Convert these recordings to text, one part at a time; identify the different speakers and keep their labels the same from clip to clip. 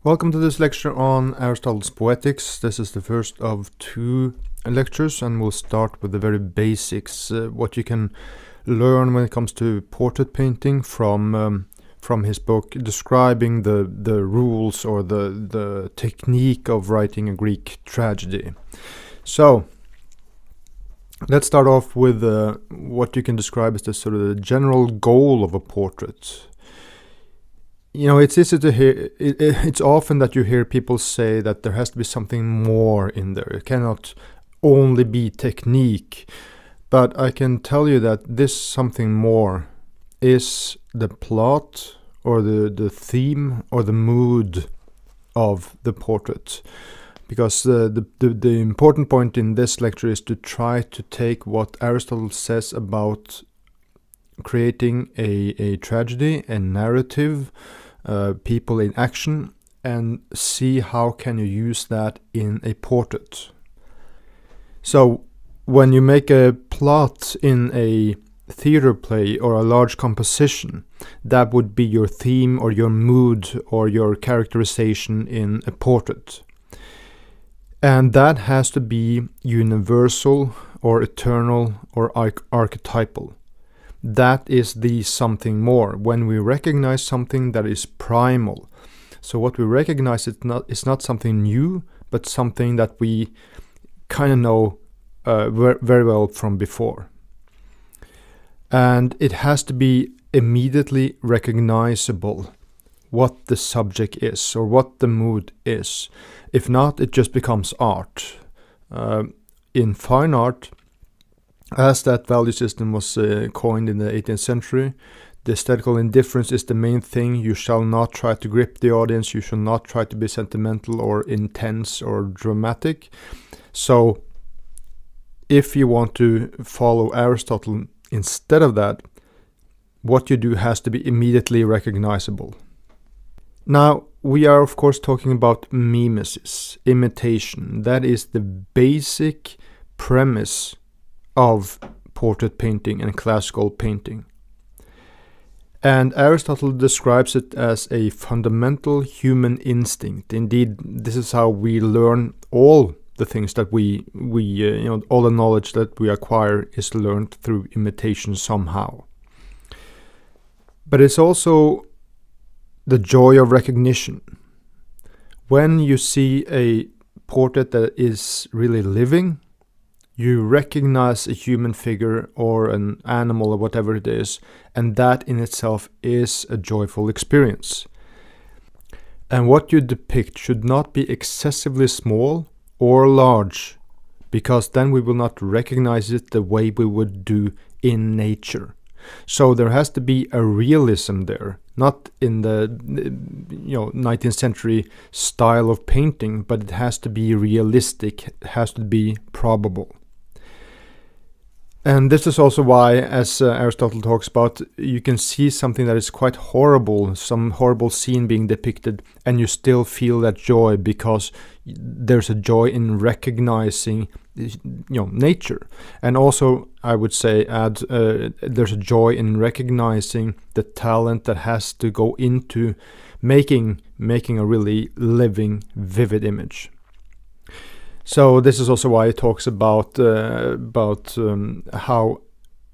Speaker 1: Welcome to this lecture on Aristotle's Poetics. This is the first of two lectures, and we'll start with the very basics, what you can learn when it comes to portrait painting from his book describing the rules or the technique of writing a Greek tragedy. So let's start off with what you can describe as the sort of the general goal of a portrait. You know, it's easy to hear, it's often that you hear people say that there has to be something more in there. It cannot only be technique. But I can tell you that this something more is the plot or the theme or the mood of the portrait. Because the important point in this lecture is to try to take what Aristotle says about creating a tragedy, a narrative, people in action, and see how can you use that in a portrait. So when you make a plot in a theater play or a large composition, that would be your theme or your mood or your characterization in a portrait. And that has to be universal or eternal or archetypal. That is the something more, when we recognize something that is primal. So what we recognize is not something new, but something that we kind of know very well from before. And it has to be immediately recognizable what the subject is or what the mood is. If not, it just becomes art. In fine art, as that value system was coined in the 18th century, the aesthetical indifference is the main thing. You shall not try to grip the audience. You shall not try to be sentimental or intense or dramatic. So if you want to follow Aristotle instead of that, what you do has to be immediately recognizable. Now, we are of course talking about mimesis, imitation. That is the basic premise of portrait painting and classical painting. And Aristotle describes it as a fundamental human instinct. Indeed, this is how we learn all the things that we all the knowledge that we acquire is learned through imitation somehow. But it's also the joy of recognition. When you see a portrait that is really living, you recognize a human figure or an animal or whatever it is, and that in itself is a joyful experience. And what you depict should not be excessively small or large, because then we will not recognize it the way we would do in nature. So there has to be a realism there, not in the 19th century style of painting, but it has to be realistic, it has to be probable. And this is also why, as Aristotle talks about, you can see something that is quite horrible, some horrible scene being depicted, and you still feel that joy because there's a joy in recognizing, nature. And also, I would say, there's a joy in recognizing the talent that has to go into making a really living, vivid image. So this is also why he talks about how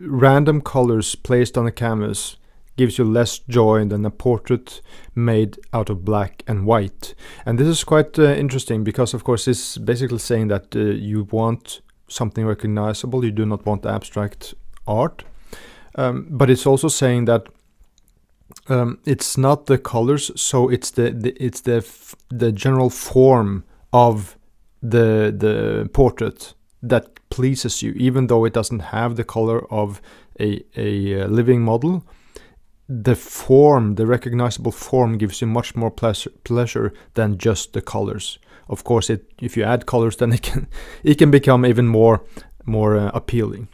Speaker 1: random colors placed on a canvas gives you less joy than a portrait made out of black and white. And this is quite interesting because, of course, it's basically saying that you want something recognizable. You do not want abstract art. But it's also saying that it's not the colors, so it's the general form of the portrait that pleases you, even though it doesn't have the color of a living model. The form, the recognizable form, gives you much more pleasure than just the colors. Of course, if you add colors, then it can become even more appealing.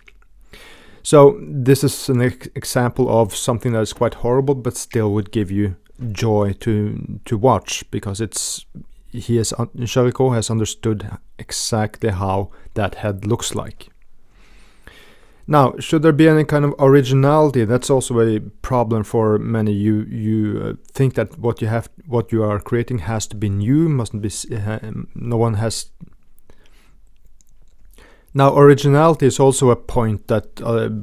Speaker 1: So this is an example of something that is quite horrible, but still would give you joy to watch, because Charicot has understood exactly how that head looks like. Now, should there be any kind of originality? That's also a problem for many. You think that what you are creating has to be new, mustn't be. No one has. Now, originality is also a point that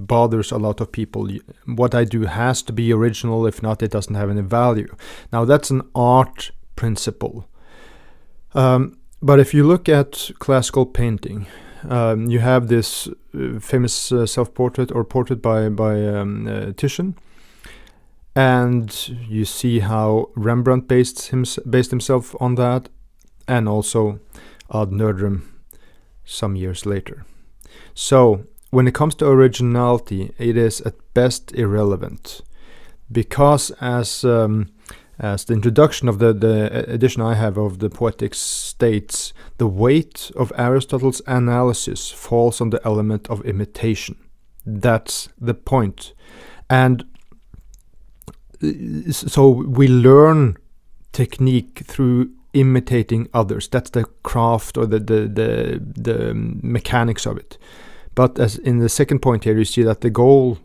Speaker 1: bothers a lot of people. What I do has to be original. If not, it doesn't have any value. Now, that's an art principle. But if you look at classical painting, you have this famous self-portrait or portrait by Titian, and you see how Rembrandt based himself on that, and also ad Noerdrum some years later. So when it comes to originality, it is at best irrelevant, because as the introduction of the edition I have of the Poetics states, the weight of Aristotle's analysis falls on the element of imitation. That's the point. And so we learn technique through imitating others. That's the craft or the mechanics of it. But as in the second point here, you see that the goal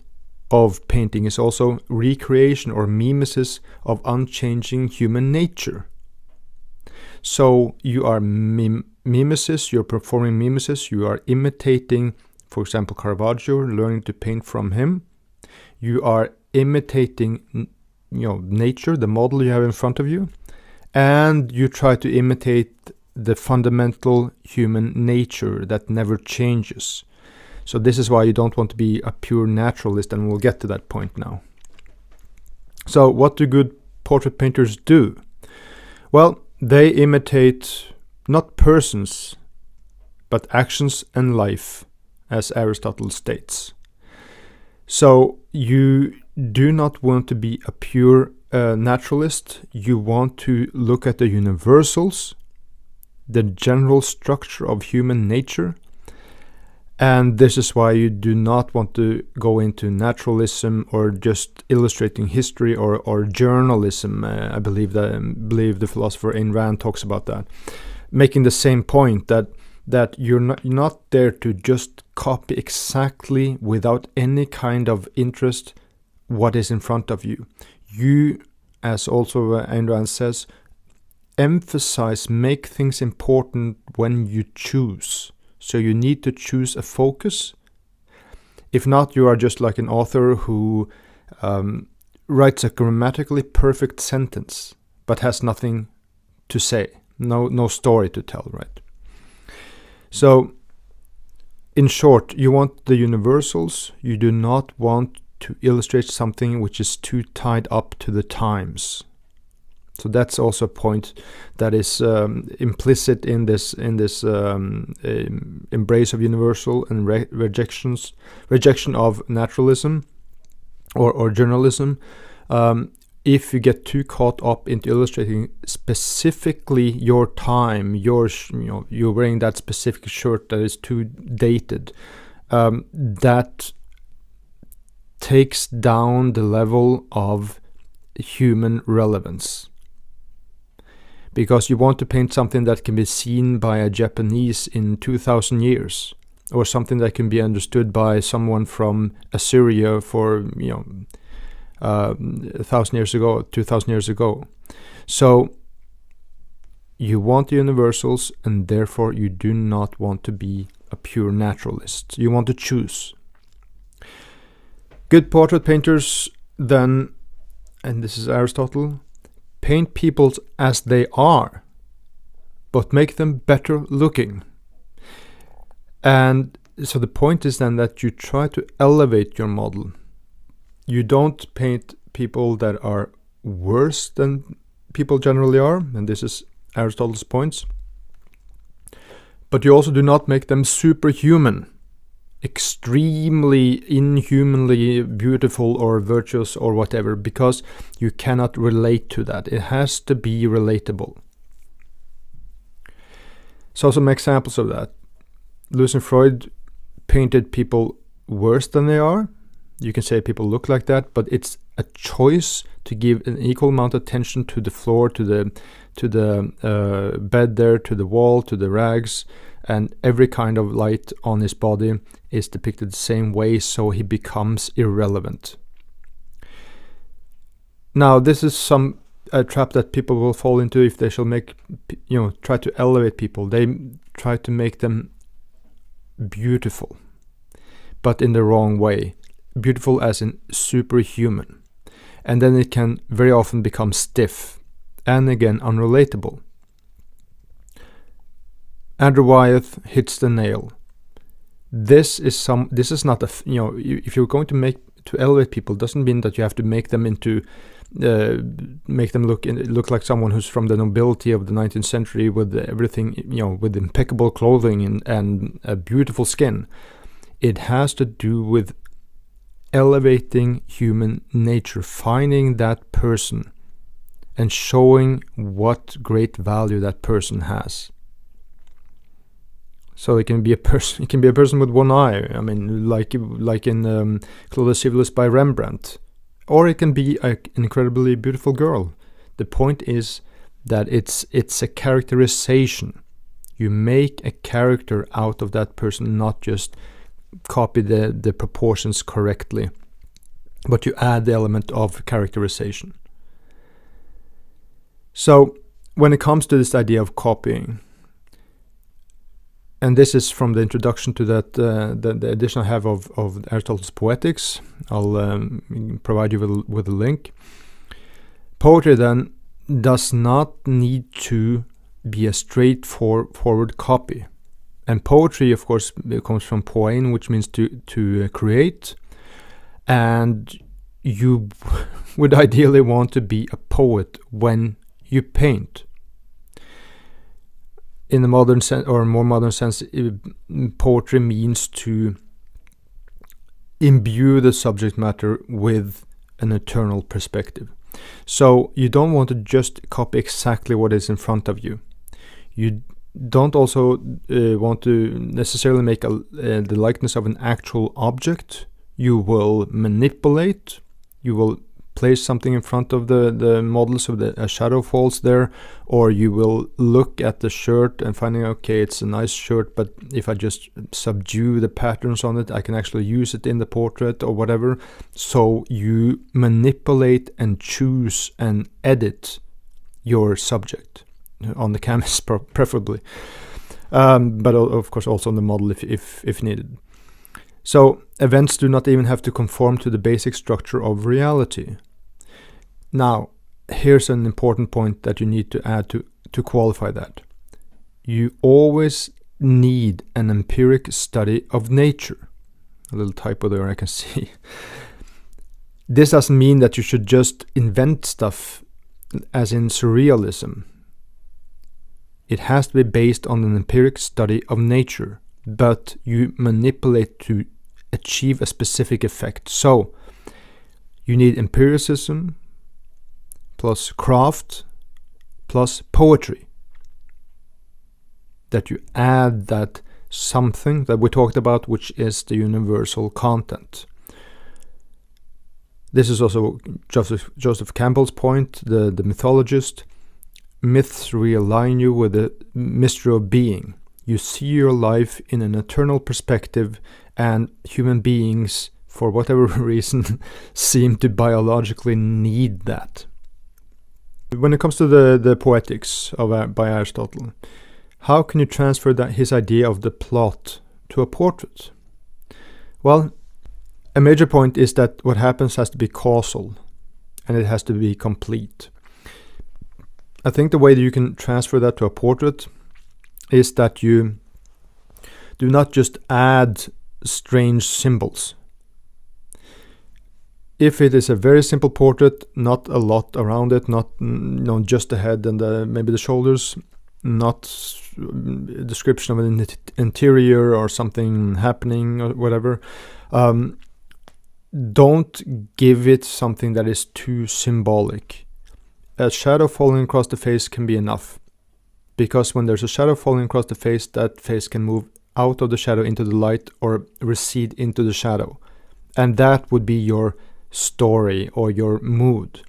Speaker 1: of painting is also recreation or mimesis of unchanging human nature. So you are mimesis, you're performing mimesis, you are imitating, for example, Caravaggio, learning to paint from him. You are imitating, nature, the model you have in front of you, and you try to imitate the fundamental human nature that never changes. So this is why you don't want to be a pure naturalist, and we'll get to that point now. So what do good portrait painters do? Well, they imitate not persons, but actions and life, as Aristotle states. So you do not want to be a pure naturalist. You want to look at the universals, the general structure of human nature. And this is why you do not want to go into naturalism or just illustrating history or journalism. I believe the philosopher Ayn Rand talks about that, making the same point that you're not there to just copy exactly without any kind of interest what is in front of you. You, as also Ayn Rand says, emphasize, make things important when you choose. So you need to choose a focus. If not, you are just like an author who writes a grammatically perfect sentence, but has nothing to say, no story to tell, right? So, in short, you want the universals. You do not want to illustrate something which is too tied up to the times. So that's also a point that is implicit in this embrace of universal and rejection of naturalism or journalism. If you get too caught up into illustrating specifically your time, you're wearing that specific shirt that is too dated, that takes down the level of human relevance. Because you want to paint something that can be seen by a Japanese in 2,000 years, or something that can be understood by someone from Assyria for 1,000 years ago, 2,000 years ago. So you want the universals, and therefore you do not want to be a pure naturalist. You want to choose. Good portrait painters then, and this is Aristotle, paint people as they are, but make them better looking. And so the point is then that you try to elevate your model. You don't paint people that are worse than people generally are, and this is Aristotle's points. But you also do not make them superhuman, extremely inhumanly beautiful or virtuous or whatever, because you cannot relate to that. It has to be relatable. So some examples of that. Lewis and Freud painted people worse than they are, You can say people look like that, but it's a choice to give an equal amount of attention to the floor, to the bed there, to the wall, to the rags, and every kind of light on his body is depicted the same way, so he becomes irrelevant. Now, this is a trap that people will fall into if they shall try to elevate people. They try to make them beautiful, but in the wrong way. Beautiful as in superhuman. And then it can very often become stiff and again unrelatable. Andrew Wyeth hits the nail. This is not if you're going to elevate people, doesn't mean that you have to make them look like someone who's from the nobility of the 19th century with everything, with impeccable clothing and a beautiful skin. It has to do with elevating human nature, finding that person and showing what great value that person has. So it can be a person. It can be a person with one eye. I mean, like in Claude Civilis by Rembrandt, or it can be an incredibly beautiful girl. The point is that it's a characterization. You make a character out of that person, not just copy the proportions correctly, but you add the element of characterization. So when it comes to this idea of copying, and this is from the introduction to that the edition I have of Aristotle's Poetics. I'll provide you with a link. Poetry then does not need to be a straightforward copy. And poetry, of course, comes from poein, which means to create. And you would ideally want to be a poet when you paint. In the modern sense, or more modern sense, poetry means to imbue the subject matter with an eternal perspective. So you don't want to just copy exactly what is in front of you. You don't also want to necessarily make the likeness of an actual object. You will manipulate. You will place something in front of the model so that a shadow falls there, or you will look at the shirt and finding, okay, it's a nice shirt, but if I just subdue the patterns on it, I can actually use it in the portrait or whatever. So you manipulate and choose and edit your subject on the canvas preferably, but of course also on the model if needed. So events do not even have to conform to the basic structure of reality. Now, here's an important point that you need to add to qualify that. You always need an empiric study of nature. A little typo there I can see. This doesn't mean that you should just invent stuff as in surrealism. It has to be based on an empiric study of nature, but you manipulate to achieve a specific effect. So you need empiricism plus craft plus poetry. That you add that something that we talked about, which is the universal content. This is also Joseph Campbell's point, the mythologist. Myths realign you with the mystery of being. You see your life in an eternal perspective, and human beings, for whatever reason, seem to biologically need that. When it comes to the Poetics by Aristotle, how can you transfer his idea of the plot to a portrait? Well, a major point is that what happens has to be causal, and it has to be complete. I think the way that you can transfer that to a portrait is that you do not just add strange symbols. If it is a very simple portrait, not a lot around it, not just the head and maybe the shoulders, not a description of an interior or something happening or whatever, don't give it something that is too symbolic. A shadow falling across the face can be enough, because when there's a shadow falling across the face, that face can move out of the shadow into the light or recede into the shadow. And that would be your story or your mood.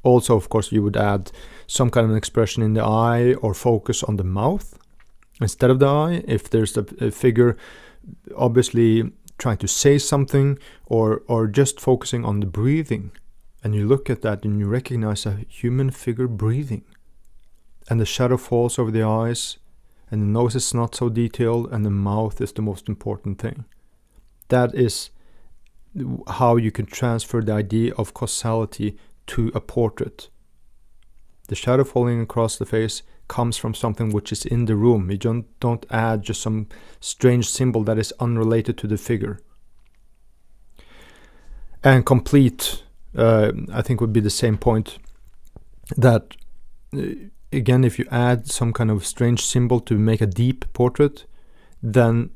Speaker 1: Also, of course, you would add some kind of an expression in the eye or focus on the mouth instead of the eye. If there's a figure obviously trying to say something, or just focusing on the breathing, and you look at that and you recognize a human figure breathing, and the shadow falls over the eyes, and the nose is not so detailed, and the mouth is the most important thing. That is how you can transfer the idea of causality to a portrait. The shadow falling across the face comes from something which is in the room. You don't add just some strange symbol that is unrelated to the figure. And complete, I think, would be the same point, that again, if you add some kind of strange symbol to make a deep portrait, then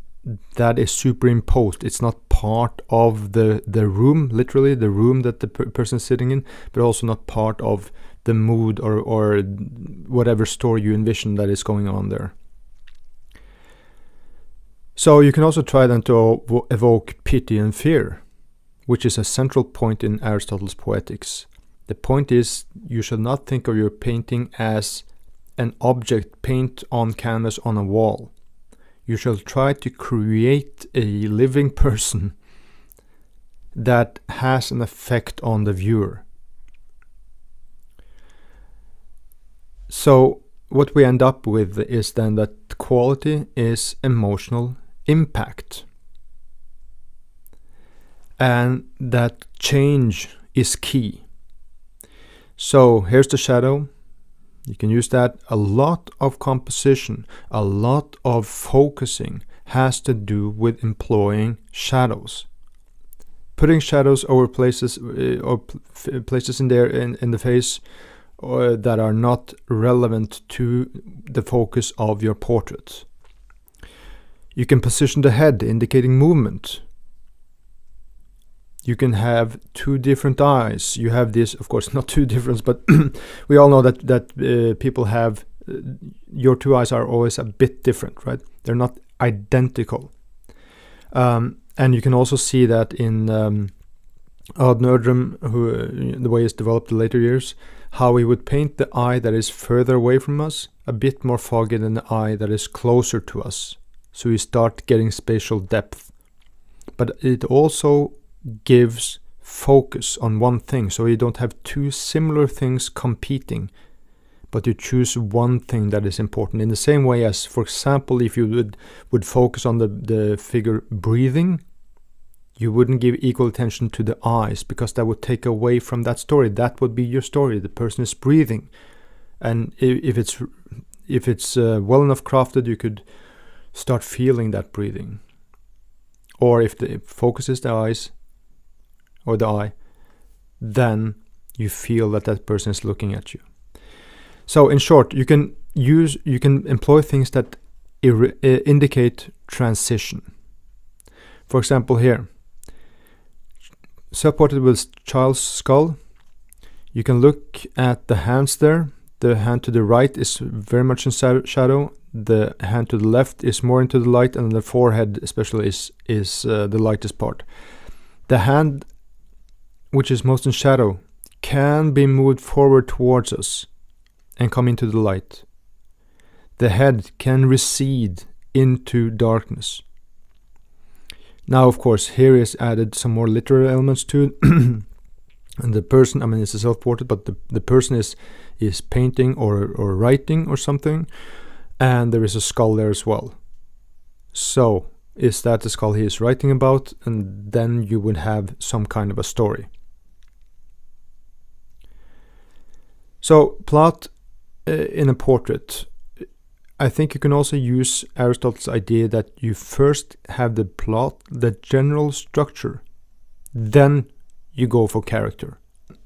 Speaker 1: that is superimposed. It's not part of the room, literally the room that the person is sitting in, but also not part of the mood or whatever story you envision that is going on there. So you can also try then to evoke pity and fear, which is a central point in Aristotle's Poetics. The point is, you should not think of your painting as an object paint on canvas on a wall. You shall try to create a living person that has an effect on the viewer. So what we end up with is then that quality is emotional impact, and that change is key. So here's the shadow. You can use that. A lot of composition, a lot of focusing has to do with employing shadows. Putting shadows over places or places in there in the face that are not relevant to the focus of your portrait. You can position the head, indicating movement. You can have two different eyes. You have this, of course, not two different, but we all know that people have, your two eyes are always a bit different, right? They're not identical. And you can also see that in Ad Nerdrum, the way it's developed in later years, how we would paint the eye that is further away from us a bit more foggy than the eye that is closer to us. So we start getting spatial depth. But it also gives focus on one thing, so you don't have two similar things competing, but you choose one thing that is important. In the same way as, for example, if you would focus on the figure breathing, you wouldn't give equal attention to the eyes, because that would take away from that story. That would be your story. The person is breathing, and if it's well enough crafted, you could start feeling that breathing. Or if the focus is the eyes or the eye, then you feel that person is looking at you. So in short, you can employ things that indicate transition. For example, here, self-portrait with child's skull. You can look at the hands there. The hand to the right is very much in shadow. The hand to the left is more into the light, and the forehead especially is the lightest part. The hand, which is most in shadow, can be moved forward towards us and come into the light. The head can recede into darkness. Now, of course, here is added some more literary elements to it. And the person, I mean, it's a self-portrait, but the person is painting or writing or something, and there is a skull there as well. So, is that the skull he is writing about? And then you would have some kind of a story. So, plot in a portrait. I think you can also use Aristotle's idea that you first have the plot, the general structure, then you go for character.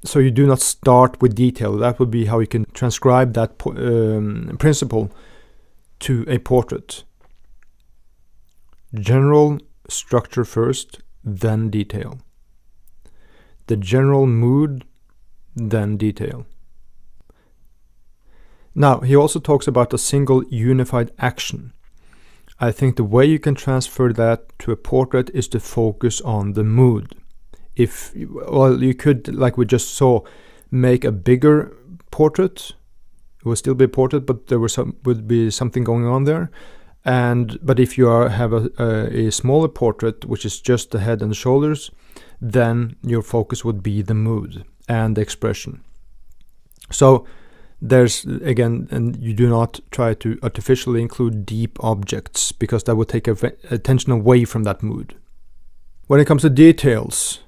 Speaker 1: So you do not start with detail. That would be how you can transcribe that principle to a portrait. General structure first, then detail. The general mood, then detail. Now, he also talks about a single unified action. I think the way you can transfer that to a portrait is to focus on the mood. if, well, you could, like we just saw, make a bigger portrait. It will still be a portrait, but there would be something going on there. But if you have a smaller portrait, which is just the head and the shoulders, then your focus would be the mood and the expression. So there's, again, and you do not try to artificially include deep objects, because that would take attention away from that mood. When it comes to details,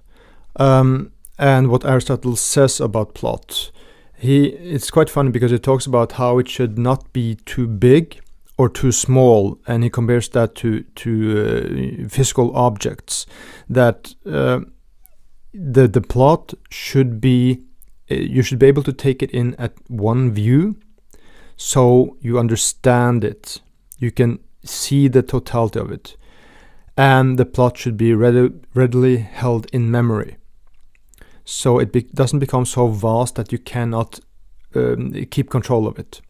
Speaker 1: and what Aristotle says about plot, it's quite funny because he talks about how it should not be too big or too small, and he compares that to physical objects. That the plot should be, you should be able to take it in at one view, so you understand it. You can see the totality of it, and the plot should be readily held in memory, so it doesn't become so vast that you cannot keep control of it.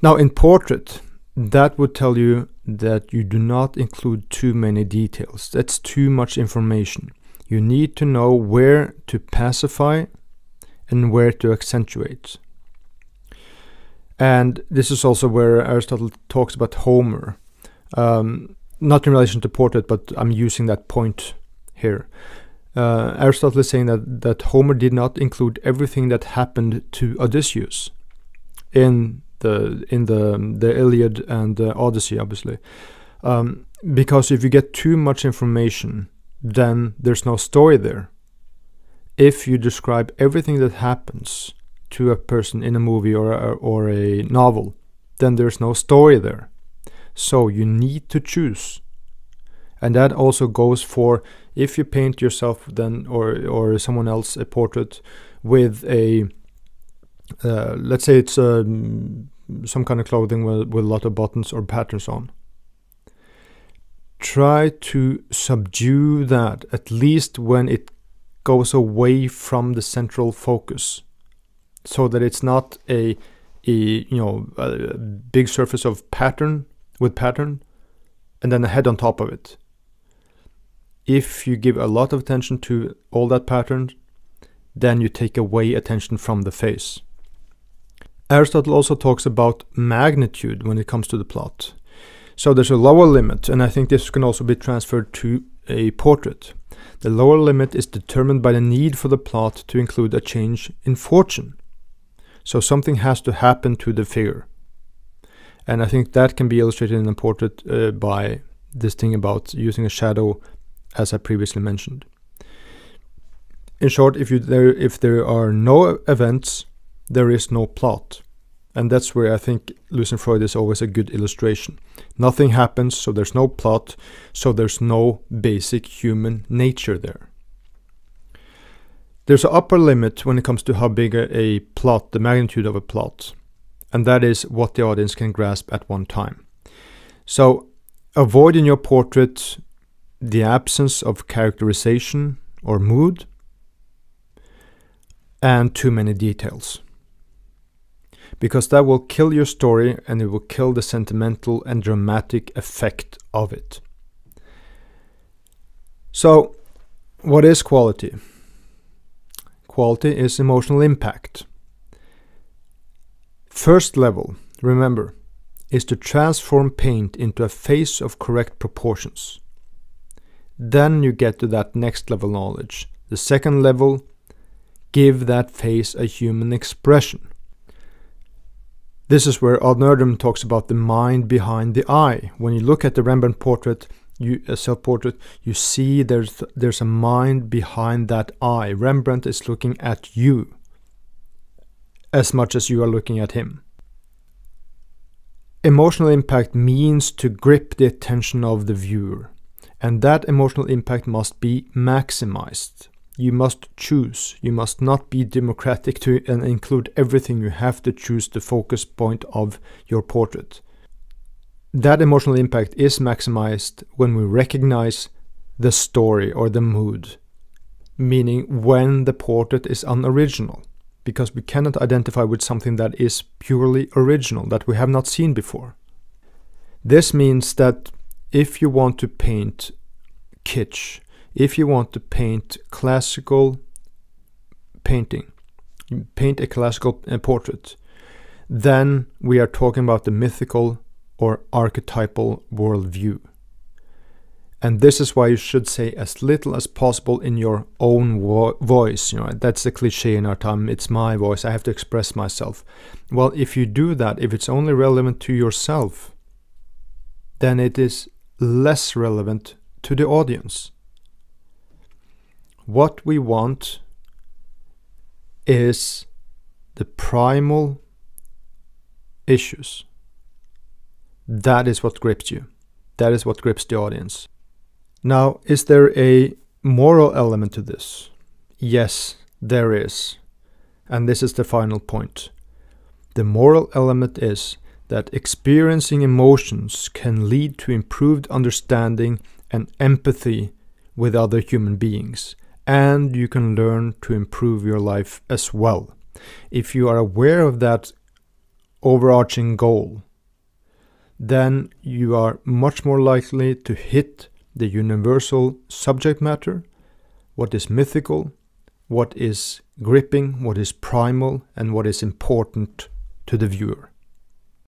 Speaker 1: Now, in portrait, that would tell you that you do not include too many details. That's too much information. You need to know where to pacify and where to accentuate. And this is also where Aristotle talks about Homer. Not in relation to portrait, but I'm using that point here. Aristotle is saying that Homer did not include everything that happened to Odysseus in the Iliad and the Odyssey, obviously, because if you get too much information, then there's no story there. If you describe everything that happens to a person in a movie or a novel, then there's no story there. So you need to choose. And that also goes for if you paint yourself then or someone else a portrait with a let's say it's some kind of clothing with a lot of buttons or patterns on. Try to subdue that, at least when it goes away from the central focus, so that it's not a big surface of pattern and then a head on top of it. If you give a lot of attention to all that pattern, then you take away attention from the face. Aristotle also talks about magnitude when it comes to the plot. So there's a lower limit, and I think this can also be transferred to a portrait. The lower limit is determined by the need for the plot to include a change in fortune. So something has to happen to the figure. And I think that can be illustrated in a portrait by this thing about using a shadow, as I previously mentioned. In short, if there are no events, there is no plot. And that's where I think Lucian-Freud is always a good illustration. Nothing happens, so there's no plot, so there's no basic human nature there. There's an upper limit when it comes to how big a plot, the magnitude of a plot, and that is what the audience can grasp at one time. So avoid in your portrait the absence of characterization or mood and too many details, because that will kill your story and it will kill the sentimental and dramatic effect of it. So, what is quality? Quality is emotional impact. First level, remember, is to transform paint into a face of correct proportions. Then you get to that next level knowledge. The second level, give that face a human expression. This is where Odd Nerdum talks about the mind behind the eye. When you look at the Rembrandt portrait, a self-portrait, you see there's a mind behind that eye. Rembrandt is looking at you as much as you are looking at him. Emotional impact means to grip the attention of the viewer, and that emotional impact must be maximized. You must choose. You must not be democratic to and include everything. You have to choose the focus point of your portrait. That emotional impact is maximized when we recognize the story or the mood, meaning when the portrait is unoriginal, because we cannot identify with something that is purely original, that we have not seen before. This means that if you want to paint kitsch, If you want to paint classical painting, paint a classical portrait, then we are talking about the mythical or archetypal worldview. And this is why you should say as little as possible in your own voice. You know, that's the cliche in our time. It's my voice. I have to express myself. Well, if you do that, if it's only relevant to yourself, then it is less relevant to the audience. What we want is the primal issues. That is what grips you. That is what grips the audience. Now, is there a moral element to this? Yes, there is. And this is the final point. The moral element is that experiencing emotions can lead to improved understanding and empathy with other human beings. And you can learn to improve your life as well. If you are aware of that overarching goal, then you are much more likely to hit the universal subject matter, what is mythical, what is gripping, what is primal, and what is important to the viewer.